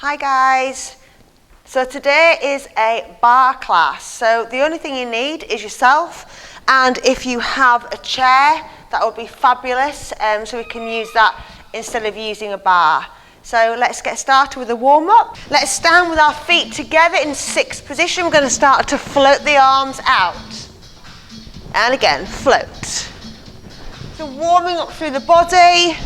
Hi guys. So today is a bar class. So the only thing you need is yourself, and if you have a chair, that would be fabulous. So we can use that instead of using a bar. So let's get started with a warm-up. Let's stand with our feet together in sixth position. We're going to start to float the arms out. And again, float. So warming up through the body.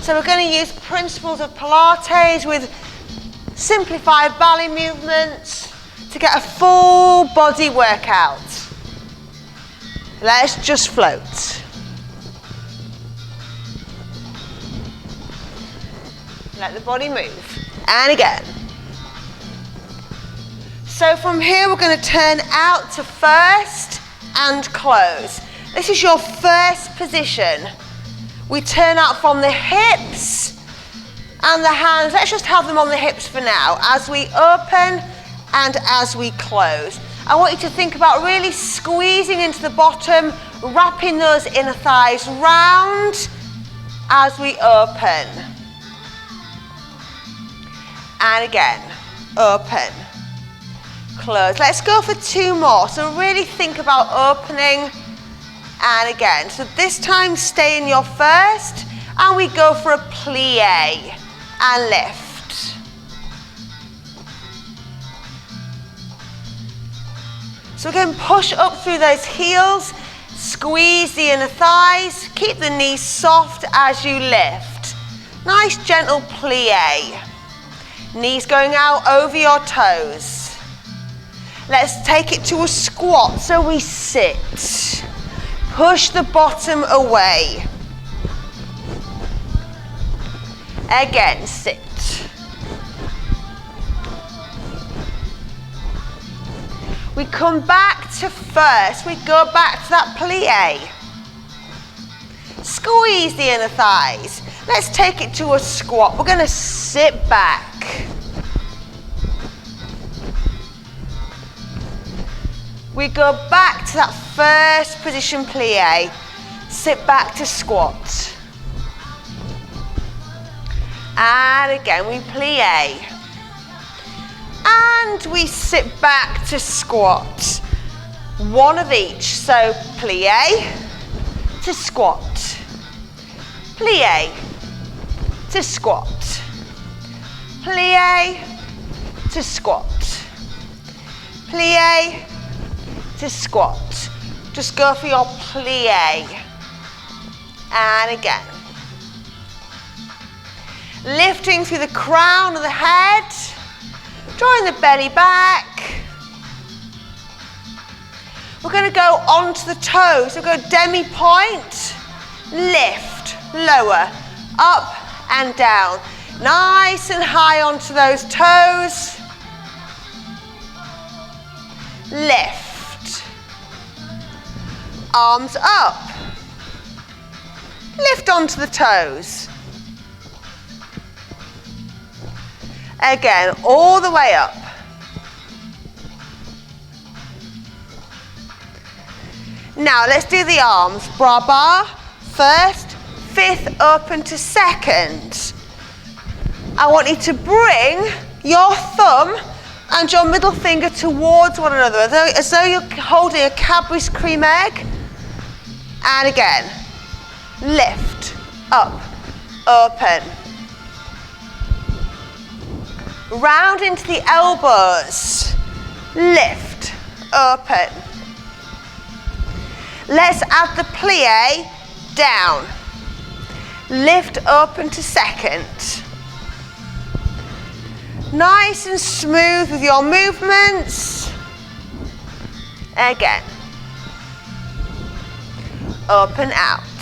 So we're going to use principles of Pilates with simplified ballet movements to get a full body workout. Let's just float. Let the body move. And again. So from here we're going to turn out to first and close. This is your first position. We turn out from the hips and the hands. Let's just have them on the hips for now as we open and as we close. I want you to think about really squeezing into the bottom, wrapping those inner thighs round as we open. And again, open, close. Let's go for two more. So really think about opening and again. So this time stay in your first and we go for a plie and lift. So again, push up through those heels, squeeze the inner thighs, keep the knees soft as you lift. Nice gentle plie. Knees going out over your toes. Let's take it to a squat, so we sit. Push the bottom away. Again, sit. We come back to first. We go back to that plie. Squeeze the inner thighs. Let's take it to a squat. We're going to sit back. We go back to that first position plie. Sit back to squat. And again, we plie. And we sit back to squat. One of each. So plie to squat. Plie to squat. Plie to squat. Plie to squat. Just go for your plie. And again. Lifting through the crown of the head. Drawing the belly back. We're going to go onto the toes. So go demi-point. Lift. Lower. Up and down. Nice and high onto those toes. Lift. Arms up. Lift onto the toes. Again, all the way up. Now let's do the arms. Bra bar, first, fifth, open to second. I want you to bring your thumb and your middle finger towards one another, as though you're holding a Cadbury's cream egg. And again, lift, up, open. Round into the elbows, lift, open. Let's add the plie down. Lift, open to second. Nice and smooth with your movements. Again. Open out.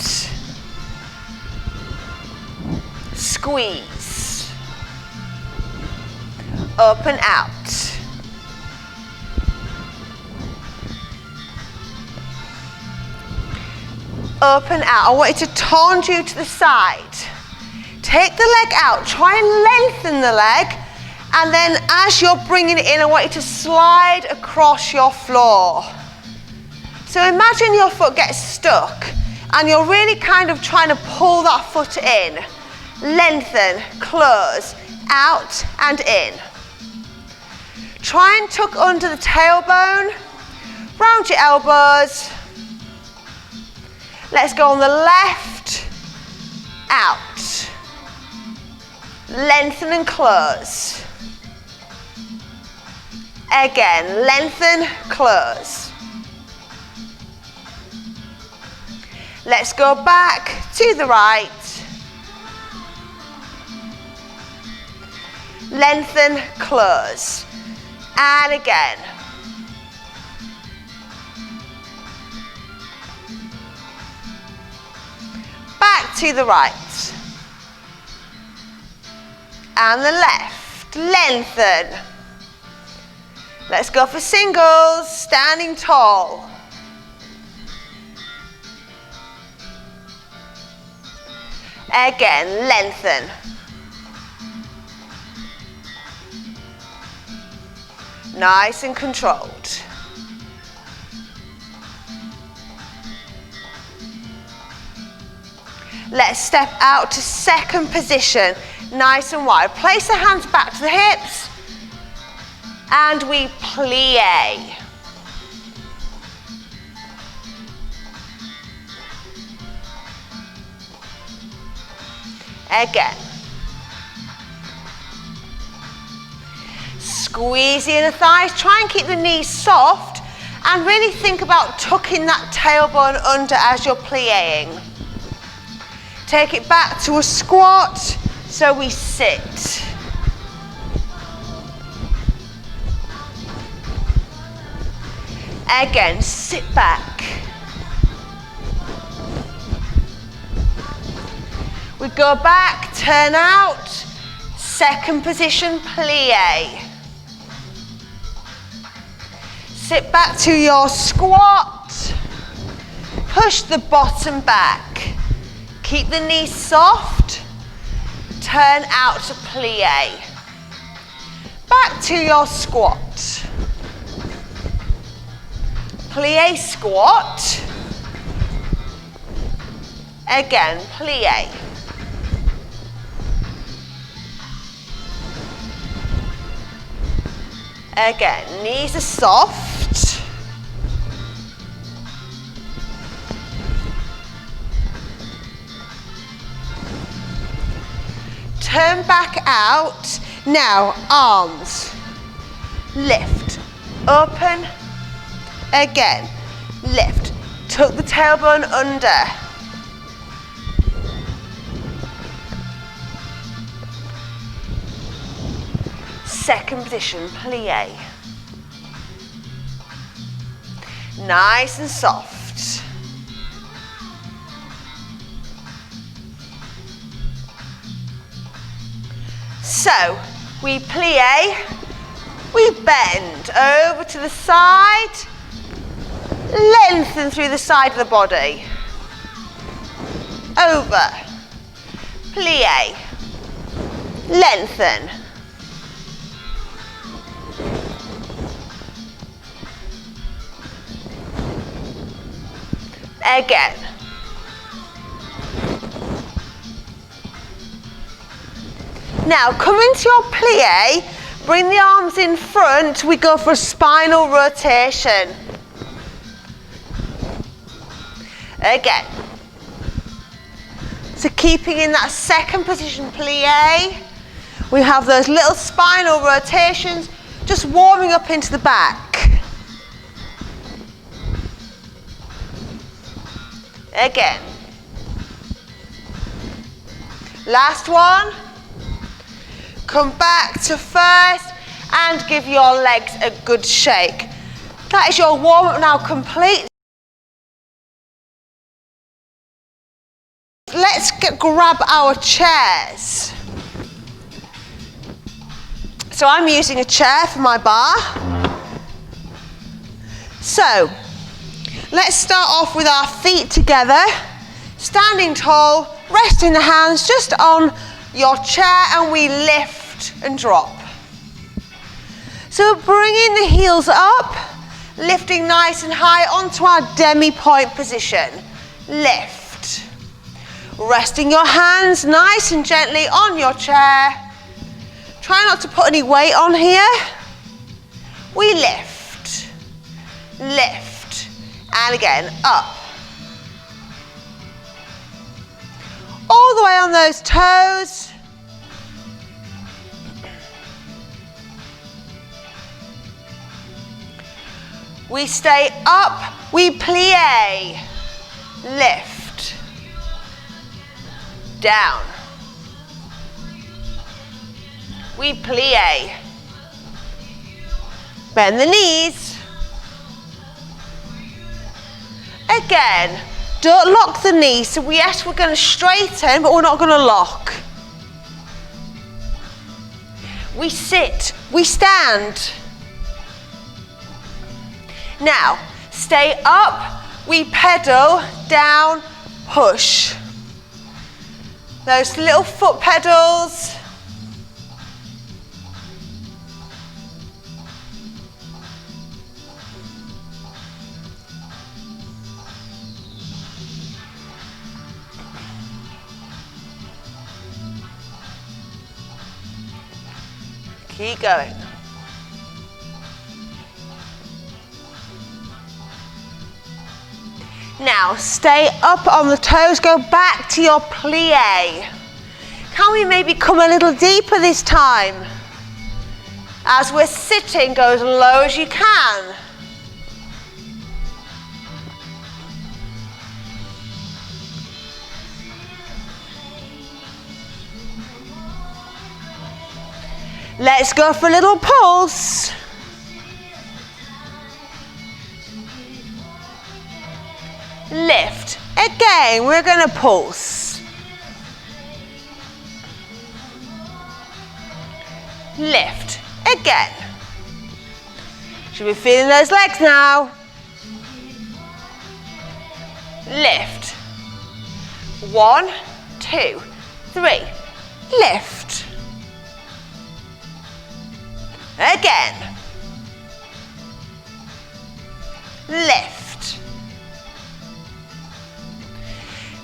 Squeeze. Open out. Open out. I want you to turn you to the side. Take the leg out. Try and lengthen the leg. And then as you're bringing it in, I want you to slide across your floor. So imagine your foot gets stuck and you're really kind of trying to pull that foot in. Lengthen, close, out and in. Try and tuck under the tailbone, round your elbows. Let's go on the left, out. Lengthen and close. Again, lengthen, close. Let's go back to the right. Lengthen, close. And again. Back to the right. And the left. Lengthen. Let's go for singles, standing tall. Again, lengthen. Nice and controlled. Let's step out to second position, nice and wide. Place the hands back to the hips, and we plie. Again. Squeeze the inner thighs, try and keep the knees soft, and really think about tucking that tailbone under as you're plieing. Take it back to a squat, so we sit. Again, sit back. We go back, turn out, second position, plie. Sit back to your squat, push the bottom back. Keep the knees soft, turn out to plie. Back to your squat. Plie, squat. Again, plie. Again, knees are soft. Turn back out. Now, arms. Lift. Open. Again. Lift. Tuck the tailbone under. Second position, plie. Nice and soft. So, we plie, we bend over to the side, lengthen through the side of the body. Over, plie, lengthen. Again. Now, come into your plie, bring the arms in front, we go for a spinal rotation. Again. So keeping in that second position plie, we have those little spinal rotations, just warming up into the back. Again. Last one. Come back to first and give your legs a good shake. That is your warm-up now complete. Let's grab our chairs. So I'm using a chair for my bar. So, let's start off with our feet together, standing tall, resting the hands just on your chair, and we lift and drop. So bringing the heels up lifting nice and high onto our demi-point position. Lift. Resting your hands nice and gently on your chair. Try not to put any weight on here. We lift, lift, and again, up. All the way on those toes. We stay up, we plie, lift, down. We plie. Bend the knees. Again, don't lock the knees. So yes, we're going to straighten, but we're not going to lock. We sit, we stand. Now, stay up, we pedal, down, push. Those little foot pedals. Keep going. Now, stay up on the toes, go back to your plie. Can we maybe come a little deeper this time? As we're sitting, go as low as you can. Let's go for a little pulse. Lift. Again, we're going to pulse. Lift. Again. Should be feeling those legs now. Lift. 1, 2, 3. Lift. Again. Lift.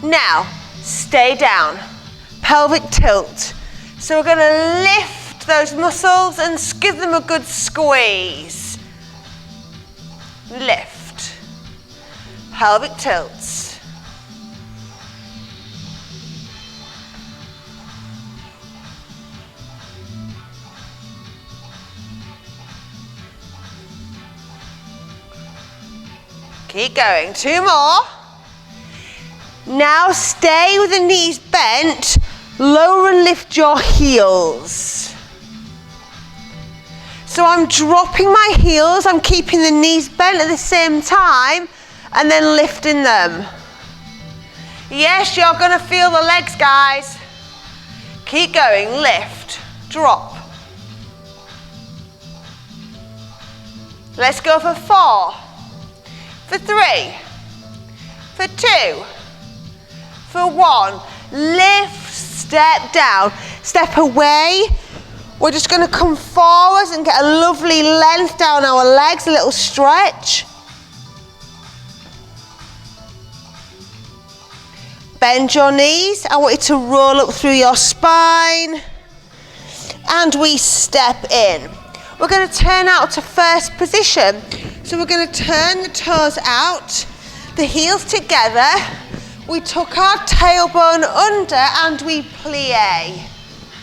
Now, stay down. Pelvic tilt. So we're going to lift those muscles and give them a good squeeze. Lift. Pelvic tilts. Keep going. 2 more. Now stay with the knees bent. Lower and lift your heels. So I'm dropping my heels. I'm keeping the knees bent at the same time and then lifting them. Yes, you're going to feel the legs, guys. Keep going. Lift. Drop. Let's go for 4. For 3, for 2, for 1, lift, step down, step away. We're just going to come forwards and get a lovely length down our legs, a little stretch. Bend your knees. I want you to roll up through your spine. And we step in. We're going to turn out to first position. So we're going to turn the toes out, the heels together. We tuck our tailbone under and we plie.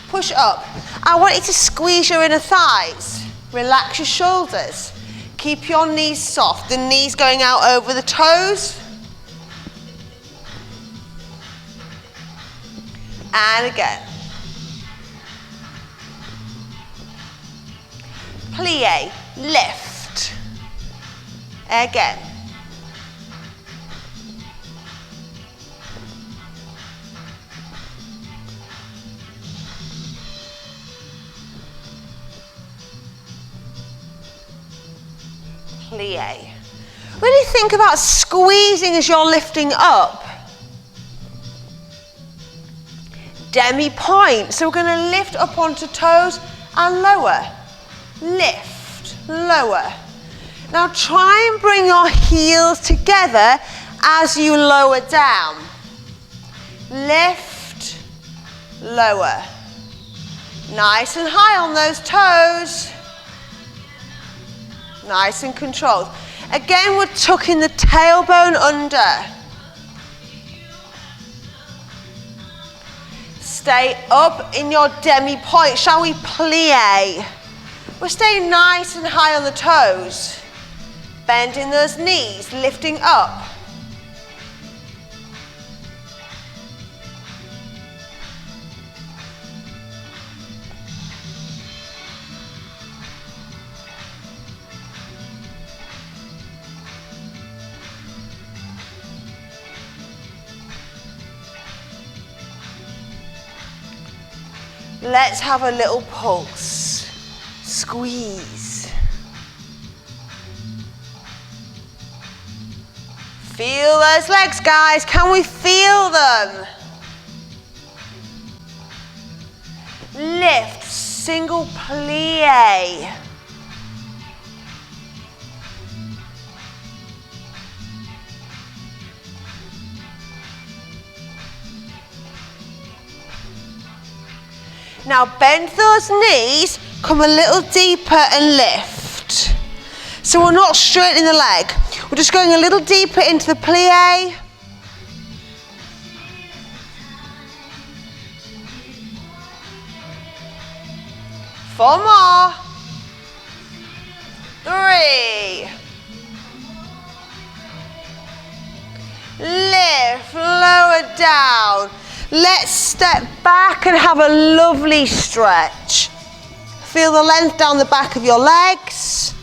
Push up. I want you to squeeze your inner thighs. Relax your shoulders. Keep your knees soft. The knees going out over the toes. And again. Plie. Lift. Again. Plie. Really think about squeezing as you're lifting up. Demi-point. So we're going to lift up onto toes and lower. Lift, lower. Now try and bring your heels together as you lower down. Lift, lower. Nice and high on those toes. Nice and controlled. Again, we're tucking the tailbone under. Stay up in your demi-point. Shall we plie? We're staying nice and high on the toes. Bending those knees, lifting up. Let's have a little pulse. Squeeze. Feel those legs, guys. Can we feel them? Lift, single plie. Now bend those knees, come a little deeper and lift. So we're not straightening the leg, we're just going a little deeper into the plie. Four more. 3. Lift, lower down. Let's step back and have a lovely stretch. Feel the length down the back of your legs.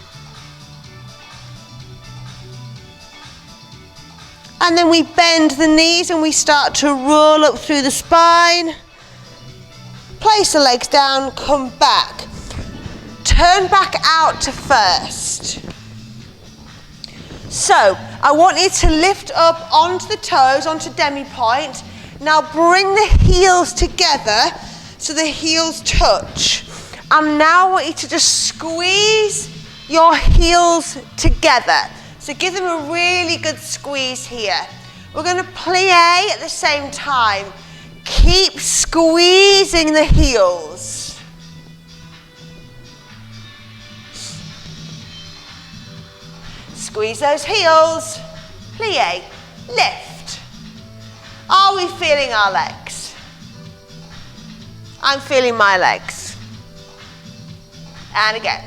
And then we bend the knees and we start to roll up through the spine. Place the legs down, come back. Turn back out to first. So, I want you to lift up onto the toes, onto demi-point. Now bring the heels together so the heels touch. And now I want you to just squeeze your heels together. So give them a really good squeeze here. We're going to plie at the same time. Keep squeezing the heels. Squeeze those heels. Plie. Lift. Are we feeling our legs? I'm feeling my legs. And again.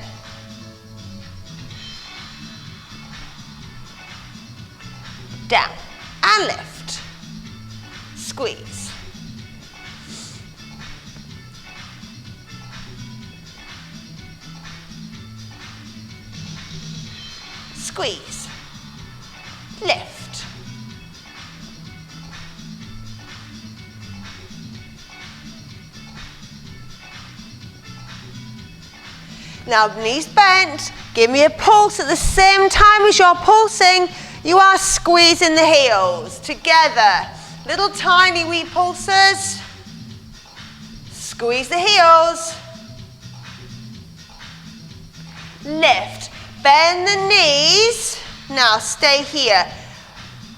Down and lift. Squeeze. Squeeze. Lift. Now knees bent, give me a pulse at the same time as you're pulsing, you are squeezing the heels together. Little tiny wee pulses. Squeeze the heels. Lift, bend the knees. Now stay here.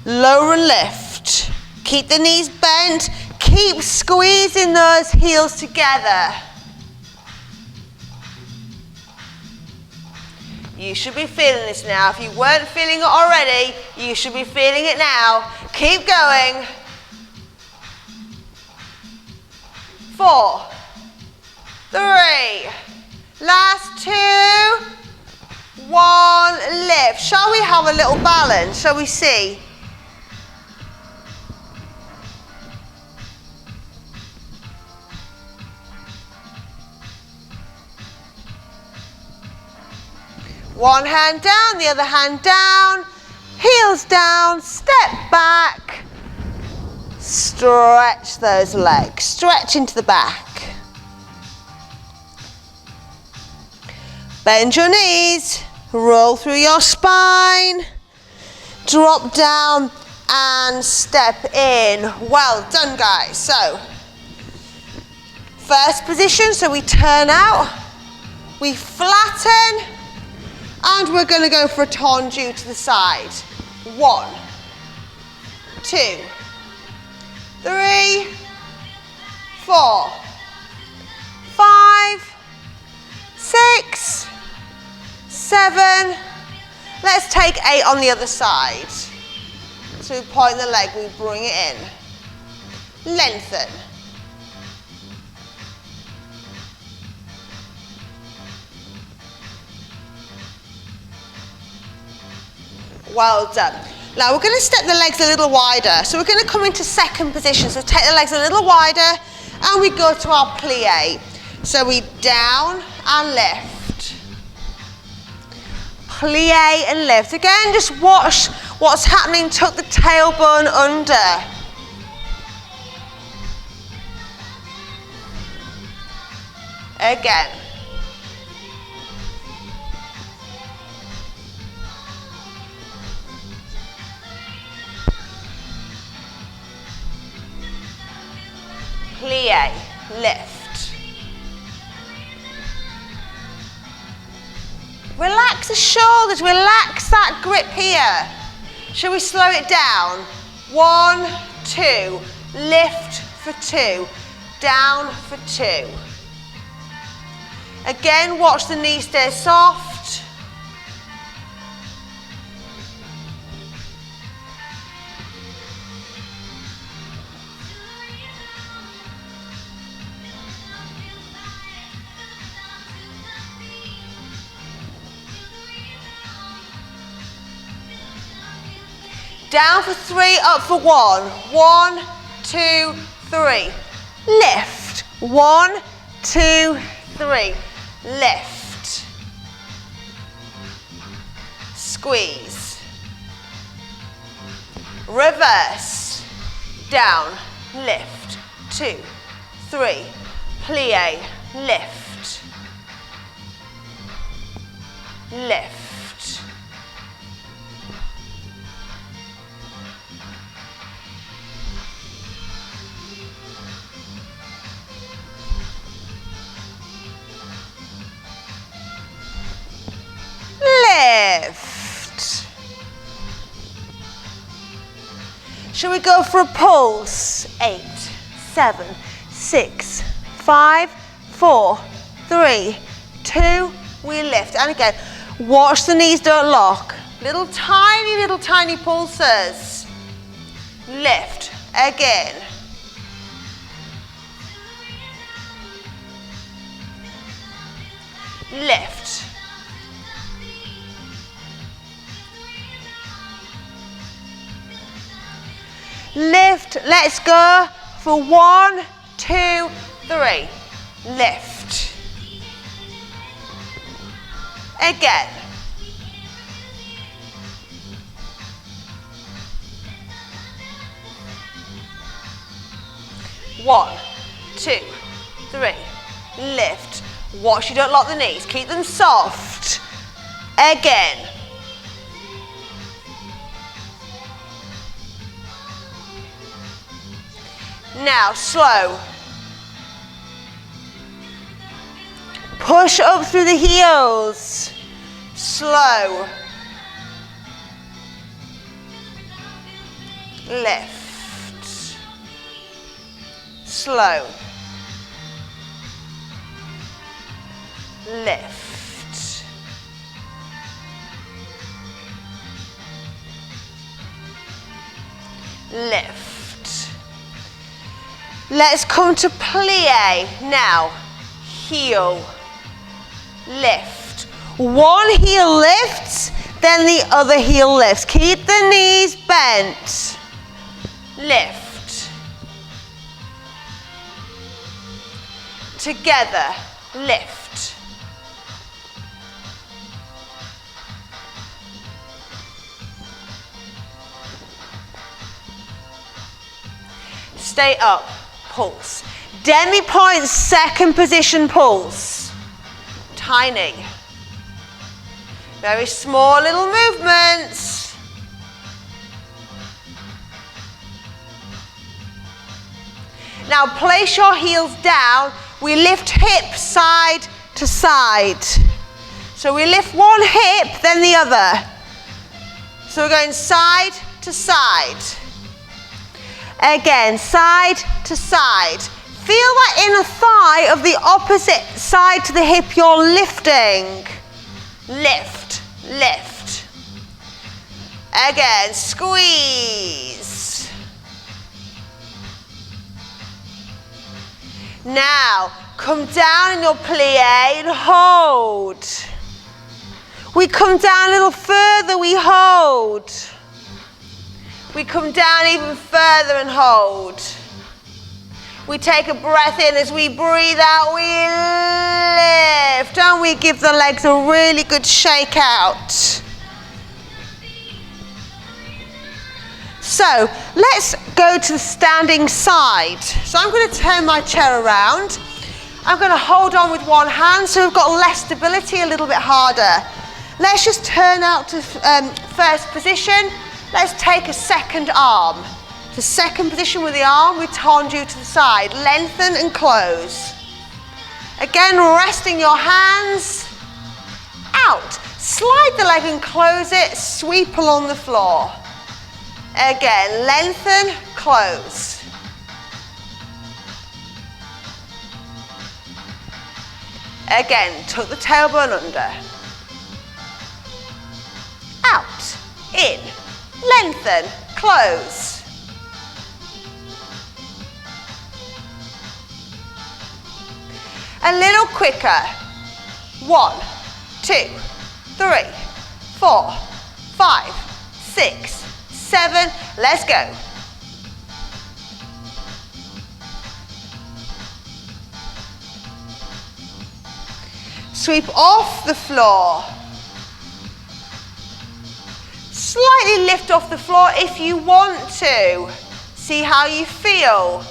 Lower and lift. Keep the knees bent, keep squeezing those heels together. You should be feeling this now. If you weren't feeling it already, you should be feeling it now. Keep going. 4, 3, last 2, 1, lift. Shall we have a little balance? Shall we see? One hand down, the other hand down, heels down, step back, stretch those legs, stretch into the back. Bend your knees, roll through your spine, drop down and step in. Well done, guys. So, first position, so we turn out, we flatten, And we're going to go for a tendu to the side. 1, 2, 3, 4, 5, 6, 7. Let's take 8 on the other side. So we point the leg, we bring it in. Lengthen. Well done. Now we're going to step the legs a little wider. So we're going to come into second position. So take the legs a little wider and we go to our plie. So we down and lift. Plie and lift. Again, just watch what's happening. Tuck the tailbone under. Again. Plie, lift. Relax the shoulders, relax that grip here. Shall we slow it down? 1, 2, lift for 2, down for 2. Again, watch the knee stay soft. Down for 3, up for 1. 1, 2, 3. Lift. 1, 2, 3. Lift. Squeeze. Reverse. Down. Lift. 2, 3. Plie. Lift. Lift. Lift. Shall we go for a pulse? 8, 7, 6, 5, 4, 3, 2, we lift. And again, watch the knees don't lock. Little tiny pulses. Lift. Again. Lift. Lift, let's go for 1, 2, 3. Lift. Again. One, 2, 3. Lift. Watch you don't lock the knees. Keep them soft. Again. Now, slow. Push up through the heels. Slow. Lift. Slow. Lift. Lift. Let's come to plie. Now, heel, lift. One heel lifts, then the other heel lifts. Keep the knees bent. Lift. Together, lift. Stay up. Pulse. Demi-point, second position pulse. Tiny. Very small little movements. Now place your heels down. We lift hips side to side. So we lift one hip, then the other. So we're going side to side. Again, side to side. Feel that inner thigh of the opposite side to the hip you're lifting. Lift, lift. Again, squeeze. Now, come down in your plie and hold. We come down a little further, we hold. We come down even further and hold. We take a breath in. As we breathe out, we lift. And we give the legs a really good shake out. So let's go to the standing side. So I'm going to turn my chair around. I'm going to hold on with one hand so we've got less stability, a little bit harder. Let's just turn out to first position. Let's take a second arm. The second position with the arm, we turn you to the side. Lengthen and close. Again, resting your hands out. Slide the leg and close it. Sweep along the floor. Again, lengthen, close. Again, tuck the tailbone under. Out, in, lengthen, close. A little quicker. 1, 2, 3, 4, 5, 6, 7. Let's go. Sweep off the floor. Slightly lift off the floor if you want to. See how you feel.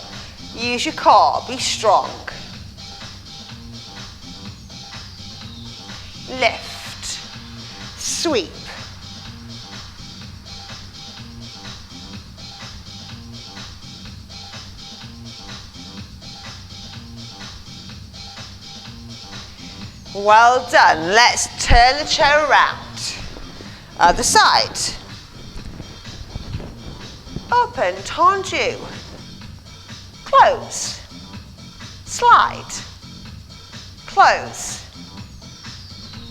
Use your core. Be strong. Lift. Sweep. Well done. Let's turn the chair around. Other side. Open, tendu. Close. Slide. Close.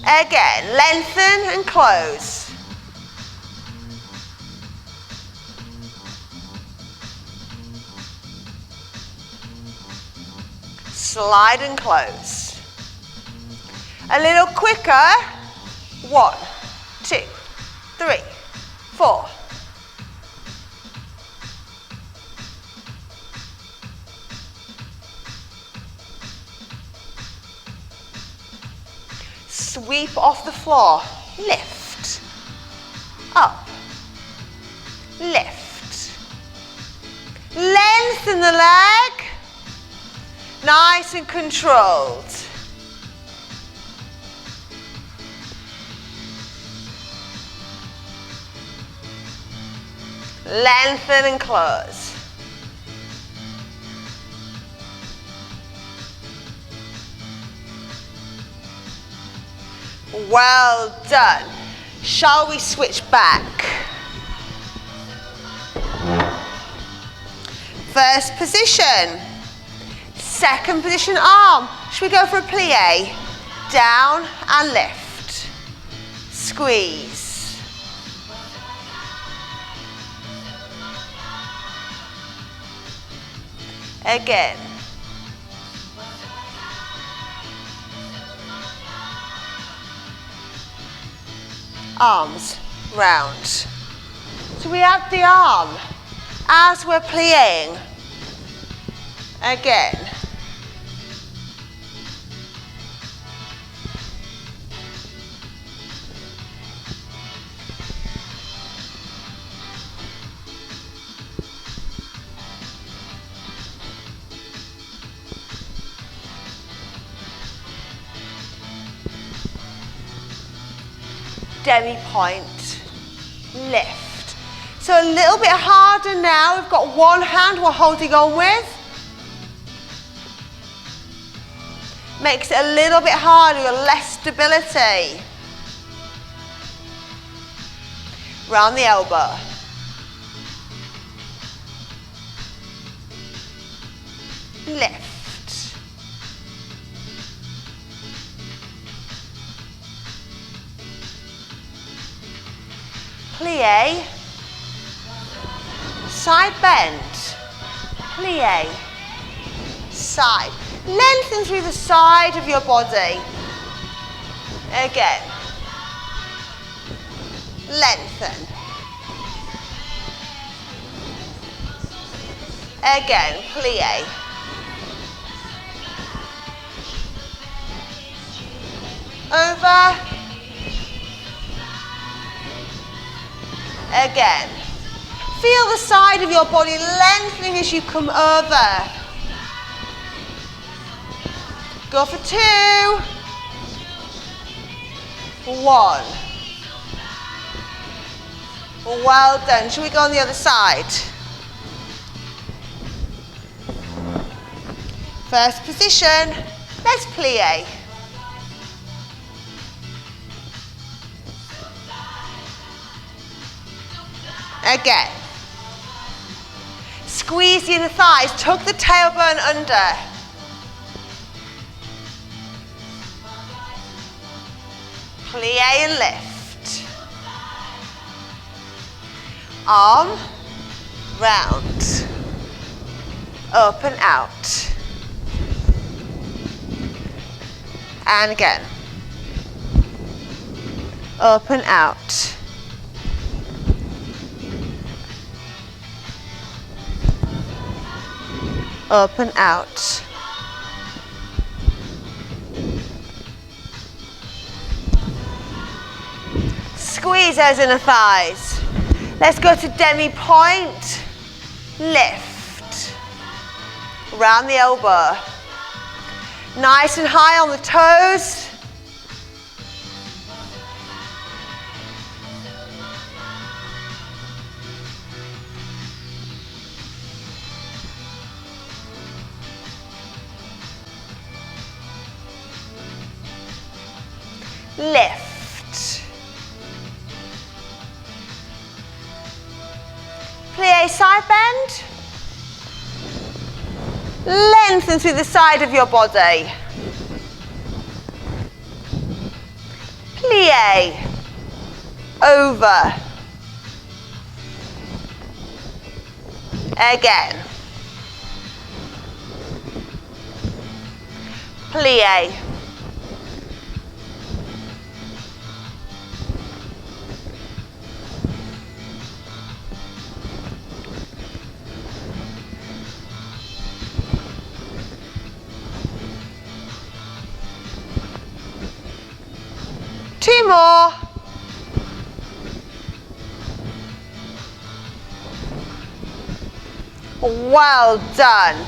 Again, lengthen and close. Slide and close. A little quicker. 1, 2, 3, 4. Sweep off the floor. Lift. Up. Lift. Lengthen the leg. Nice and controlled. Lengthen and close. Well done. Shall we switch back? First position. Second position arm. Should we go for a plie? Down and lift. Squeeze. Again. Arms round. So we have the arm as we're plieing. Again. Demi-point, lift. So a little bit harder now. We've got one hand we're holding on with. makes it a little bit harder with less stability. Round the elbow. Lift. Plie. Side bend. Plie. Side. Lengthen through the side of your body. Again. Lengthen. Again, plie. Over. Again. Feel the side of your body lengthening as you come over. Go for 2. 1. Well done. Shall we go on the other side? First position. Let's plie. Again. Squeeze the inner thighs. Tuck the tailbone under. Plie and lift. Arm, round, up and out. And again. Up and out. Up and out. Squeeze those inner thighs. Let's go to demi-point. Lift. Round the elbow. Nice and high on the toes. Lift. Plie side bend. Lengthen through the side of your body. Plie. Over. Again. Plie. Two more. Well done.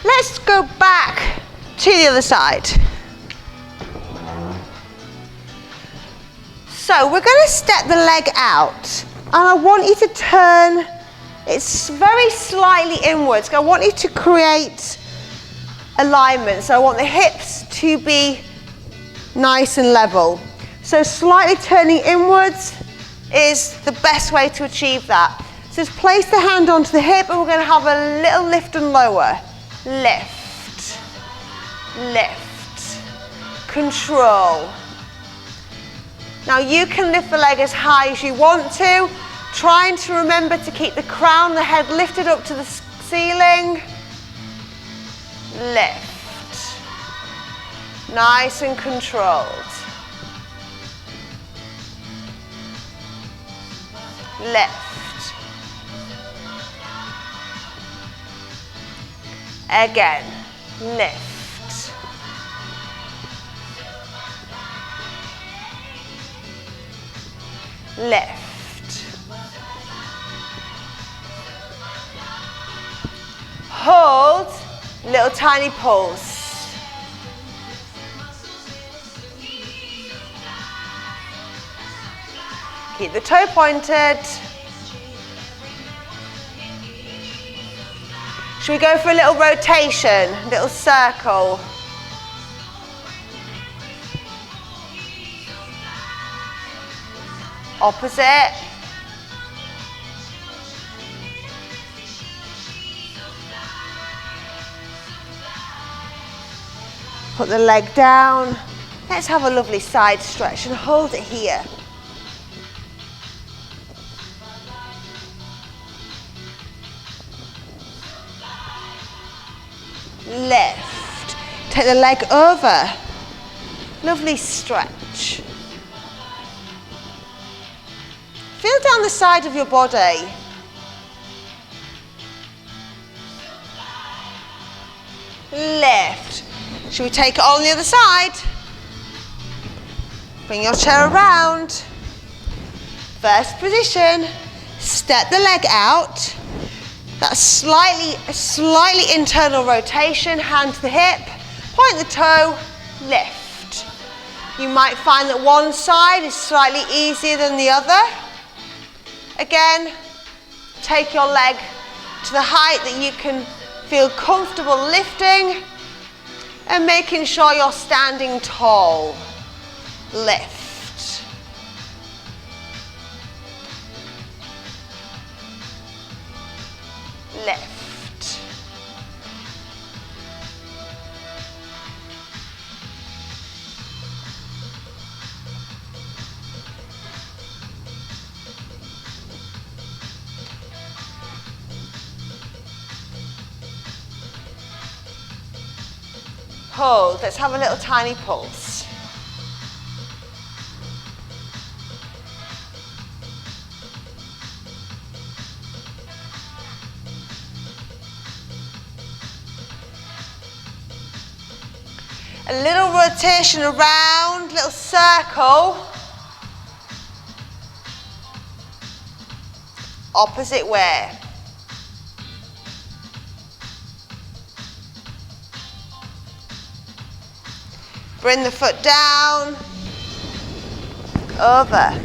Let's go back to the other side. So we're going to step the leg out, and I want you to turn it very slightly inwards. I want you to create alignment. So I want the hips to be nice and level. So slightly turning inwards is the best way to achieve that. So just place the hand onto the hip, and we're going to have a little lift and lower. Lift, lift, control. Now you can lift the leg as high as you want to, trying to remember to keep the crown of the head lifted up to the ceiling. Lift, nice and controlled. Lift. Again, lift. Lift. Hold, little tiny pulse. Keep the toe pointed. Should we go for a little rotation, little circle? Opposite. Put the leg down. Let's have a lovely side stretch and hold it here. Lift. Take the leg over. Lovely stretch. Feel down the side of your body. Lift. Should we take it on the other side? Bring your chair around. First position. Step the leg out. That's slightly internal rotation. Hand to the hip. Point the toe. Lift. You might find that one side is slightly easier than the other. Again, take your leg to the height that you can feel comfortable lifting and making sure you're standing tall. Lift. Lift. Hold. Let's have a little tiny pulse. A little rotation around, little circle. Opposite way. Bring the foot down, over.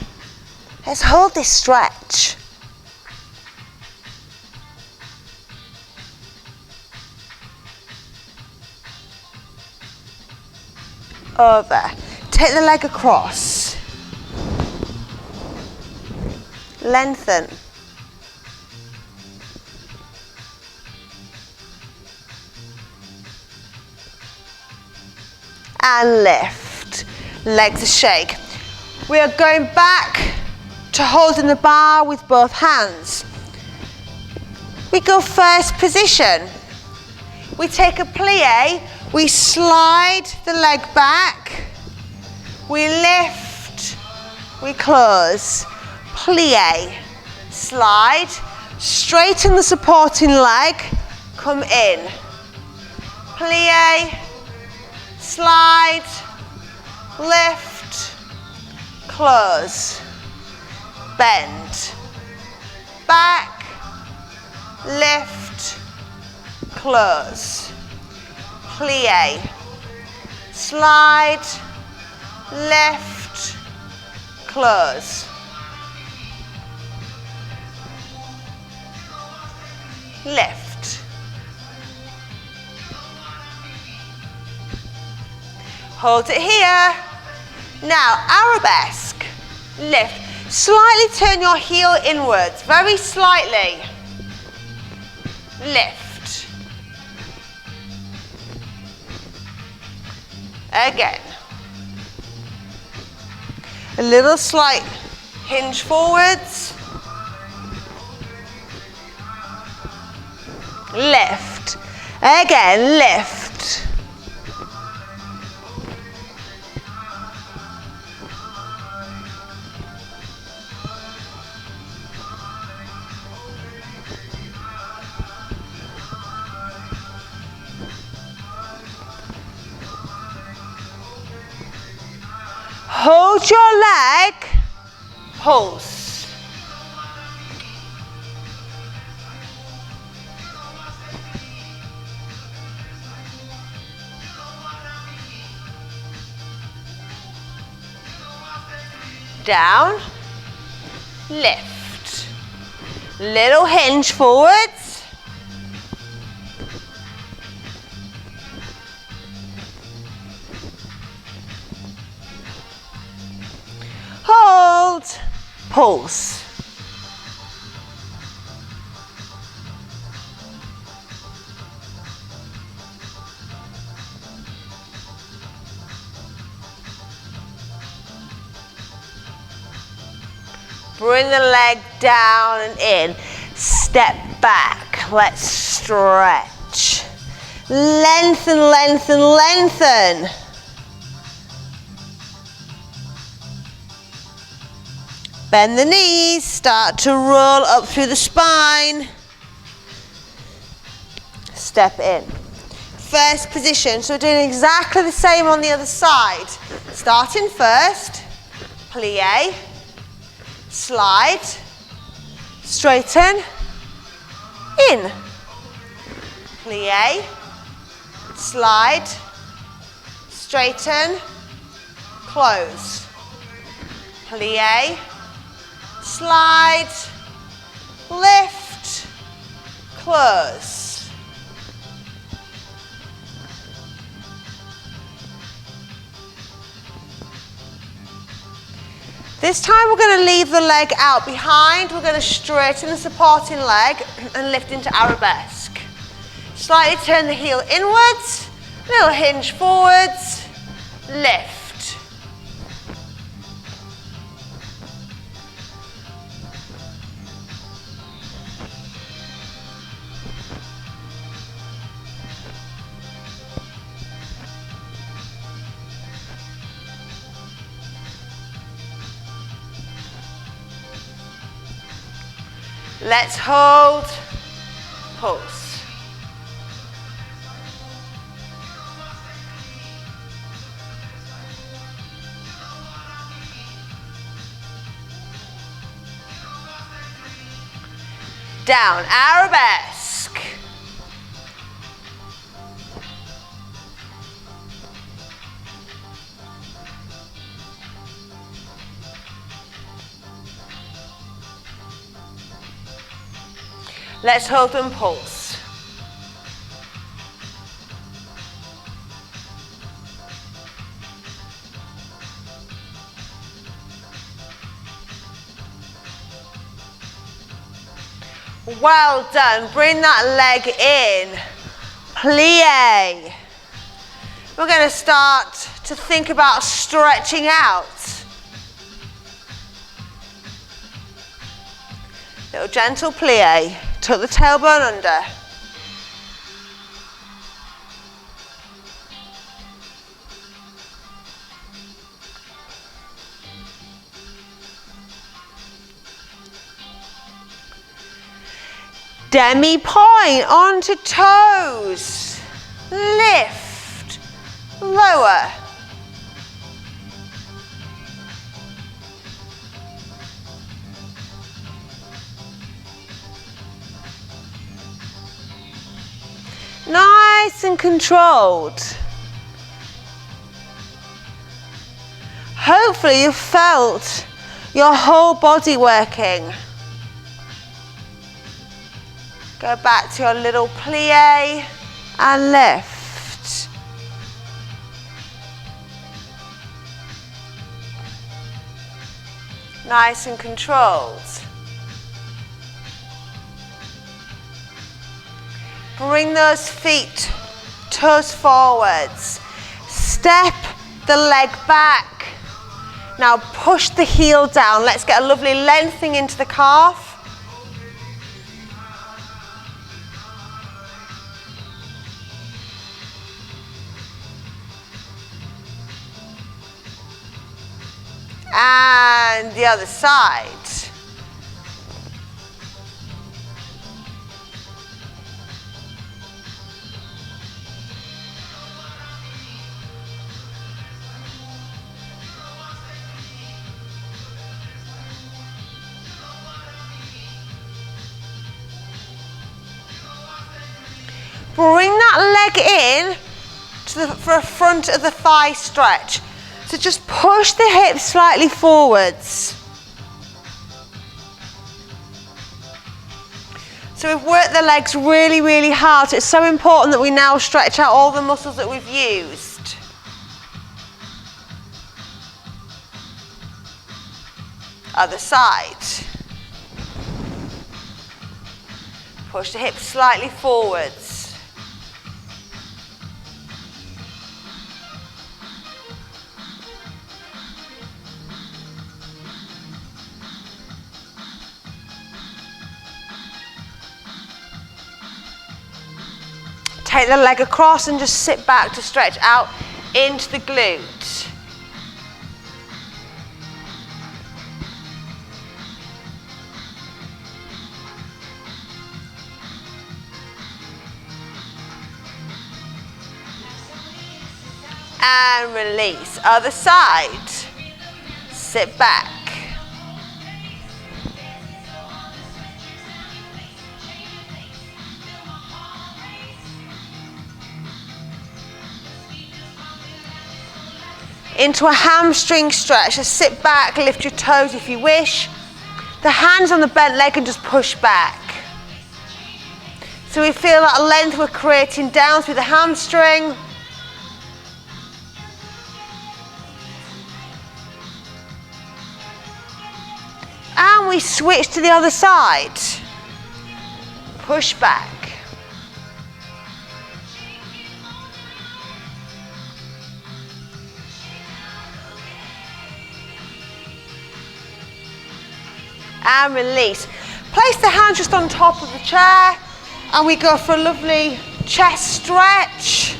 Let's hold this stretch. Over. Take the leg across. Lengthen. And lift. Legs a shake. We are going back to holding the bar with both hands. We go first position. We take a plie. We slide the leg back. We lift. We close. Plie. Slide. Straighten the supporting leg. Come in. Plie. Slide, lift, close, bend, back, lift, close, plie, slide, lift, close, lift. Hold it here. Now, arabesque. Lift. Slightly turn your heel inwards, very slightly. Lift. Again. A little slight hinge forwards. Lift. Again, lift. Hold your leg, pulse. Down, lift. Little hinge forwards. Hold, pulse. Bring the leg down and in. Step back. Let's stretch. Lengthen, lengthen, lengthen. Bend the knees. Start to roll up through the spine. Step in. First position. So we're doing exactly the same on the other side. Starting first. Plie. Slide, straighten, in, plie, slide, straighten, close, plie, slide, lift, close. This time we're going to leave the leg out behind. We're going to straighten the supporting leg and lift into arabesque. Slightly turn the heel inwards, little hinge forwards, lift. Let's hold, pulse. Down, arabesque. Let's hold and pulse. Well done. Bring that leg in. Plie. We're going to start to think about stretching out. Little gentle plie. Tuck the tailbone under. Demi point onto toes. Lift. Lower. Nice and controlled. Hopefully you've felt your whole body working. Go back to your little plie and lift. Nice and controlled. Bring those feet, toes forwards. Step the leg back. Now push the heel down. Let's get a lovely lengthening into the calf. And the other side. Bring that leg in to the front of the thigh stretch. So just push the hips slightly forwards. So we've worked the legs really, really hard. So it's so important that we now stretch out all the muscles that we've used. Other side. Push the hips slightly forwards. Take the leg across and just sit back to stretch out into the glute. And release. Other side. Sit back. Into a hamstring stretch. Just sit back, lift your toes if you wish. The hands on the bent leg and just push back. So we feel that length we're creating down through the hamstring. And we switch to the other side. Push back. And release. Place the hands just on top of the chair and we go for a lovely chest stretch.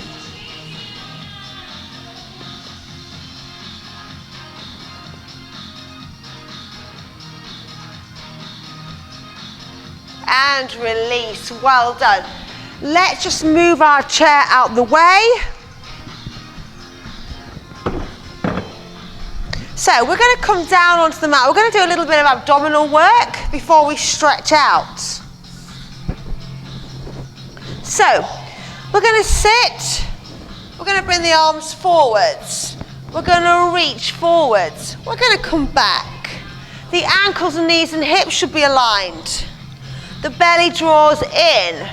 And release. Well done. Let's just move our chair out the way. So we're going to come down onto the mat. We're going to do a little bit of abdominal work before we stretch out. So we're going to sit. We're going to bring the arms forwards. We're going to reach forwards. We're going to come back. The ankles and knees and hips should be aligned. The belly draws in.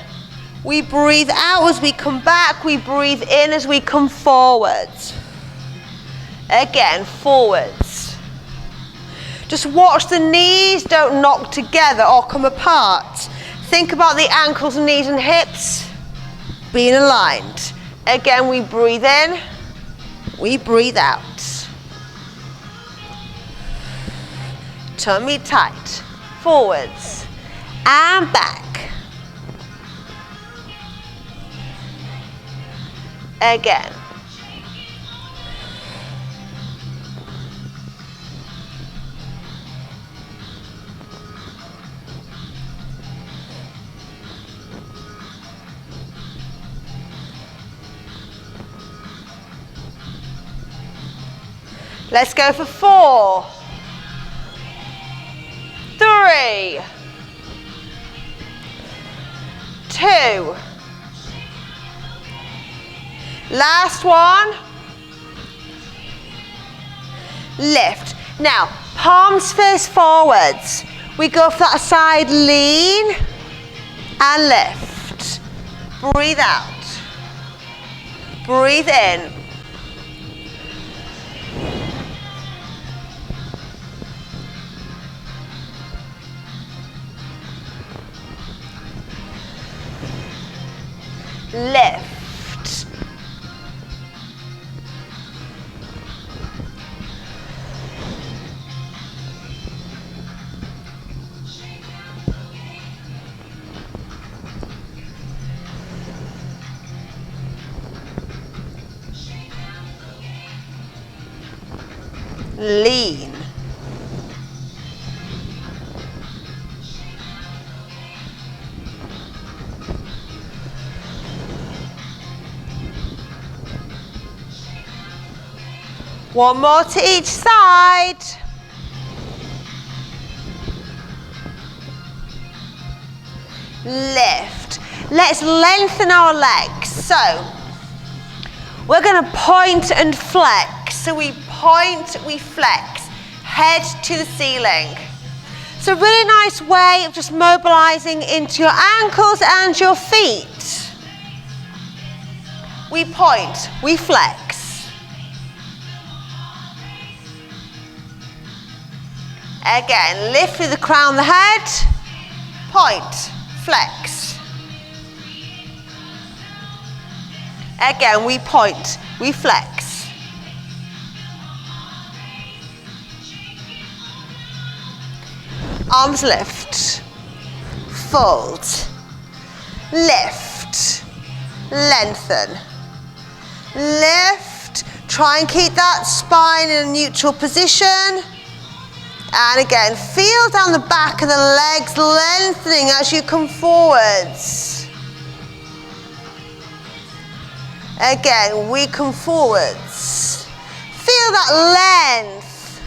We breathe out as we come back. We breathe in as we come forwards. Again, forwards. Just watch the knees don't knock together or come apart. Think about the ankles, knees and hips being aligned. Again, we breathe in, we breathe out. Tummy tight. Forwards and back. Again. Let's go for 4, 3, 2. Last one. Lift. Now, palms face forwards. We go for that side lean and lift. Breathe out. Breathe in. Lift. Lean. One more to each side. Lift. Let's lengthen our legs. So, we're going to point and flex. So we point, we flex. Head to the ceiling. It's a really nice way of just mobilizing into your ankles and your feet. We point, we flex. Again, lift through the crown of the head, point, flex. Again, we point, we flex. Arms lift, fold, lift, lengthen, lift. Try and keep that spine in a neutral position. And again, feel down the back of the legs lengthening as you come forwards. Again, we come forwards. Feel that length.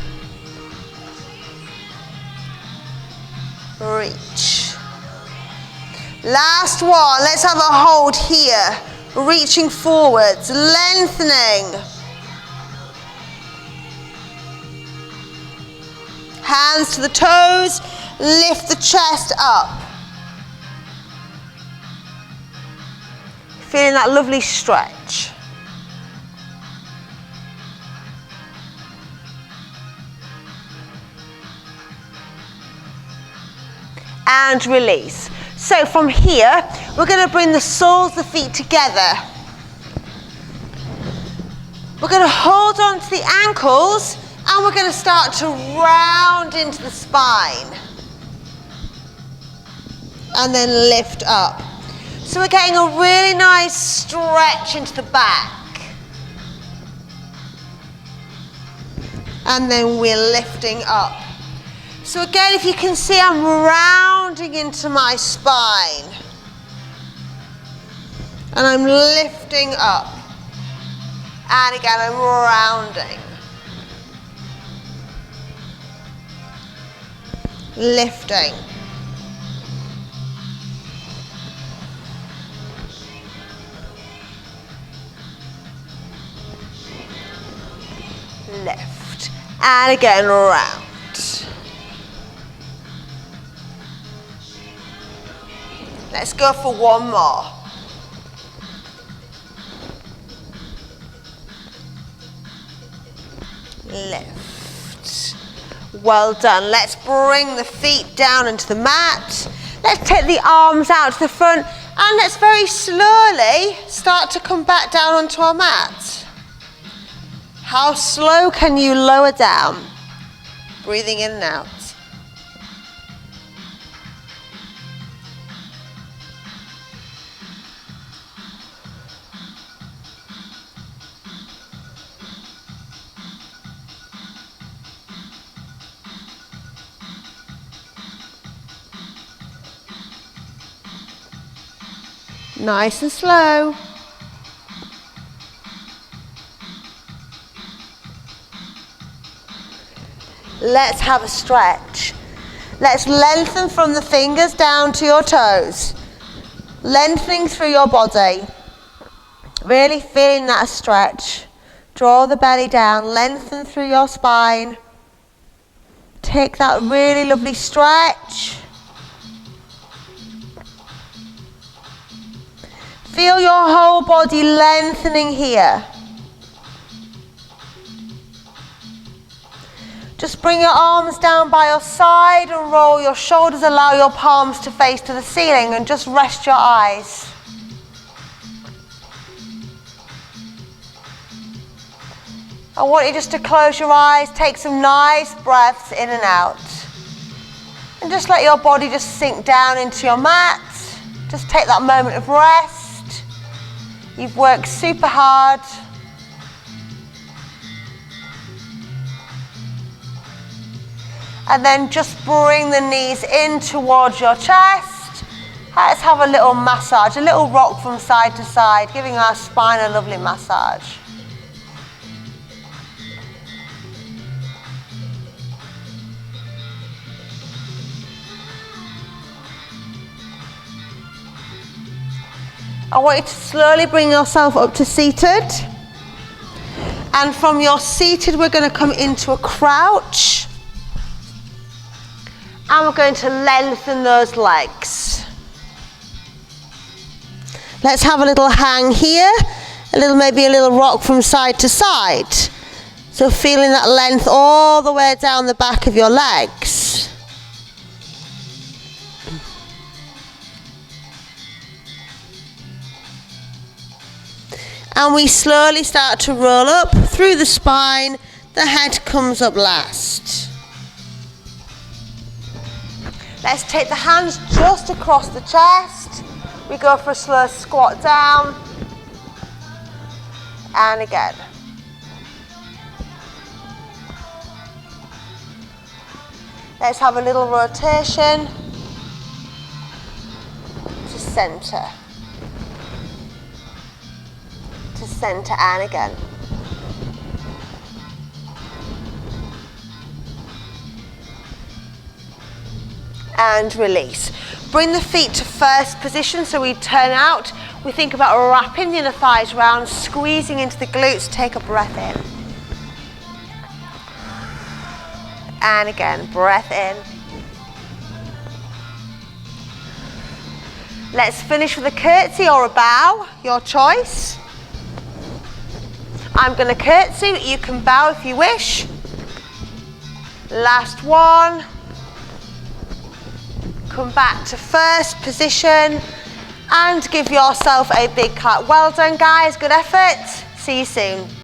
Reach. Last one, let's have a hold here. Reaching forwards, lengthening. Hands to the toes, lift the chest up. Feeling that lovely stretch. And release. So from here, we're going to bring the soles of the feet together. We're going to hold on to the ankles and we're going to start to round into the spine. And then lift up. So we're getting a really nice stretch into the back. And then we're lifting up. So again, if you can see, I'm rounding into my spine. And I'm lifting up. And again, I'm rounding. Lifting. Lift. And again, round. Let's go for one more. Lift. Well done. Let's bring the feet down into the mat. Let's take the arms out to the front and let's very slowly start to come back down onto our mat. How slow can you lower down? Breathing in and out. Nice and slow. Let's have a stretch. Let's lengthen from the fingers down to your toes. Lengthening through your body. Really feeling that stretch. Draw the belly down, lengthen through your spine. Take that really lovely stretch. Feel your whole body lengthening here. Just bring your arms down by your side and roll your shoulders. Allow your palms to face to the ceiling and just rest your eyes. I want you just to close your eyes, take some nice breaths in and out. And just let your body just sink down into your mat. Just take that moment of rest. You've worked super hard. And then just bring the knees in towards your chest. Let's have a little massage, a little rock from side to side, giving our spine a lovely massage. I want you to slowly bring yourself up to seated. And from your seated, we're going to come into a crouch. And we're going to lengthen those legs. Let's have a little hang here. Maybe a little rock from side to side. So feeling that length all the way down the back of your legs. And we slowly start to roll up through the spine. The head comes up last. Let's take the hands just across the chest. We go for a slow squat down. And again. Let's have a little rotation to center. To center and again. And release. Bring the feet to first position, so we turn out. We think about wrapping the inner thighs round, squeezing into the glutes. Take a breath in. And again, breath in. Let's finish with a curtsy or a bow, your choice. I'm going to curtsy, you can bow if you wish. Last one. Come back to first position and give yourself a big clap. Well done, guys, good effort. See you soon.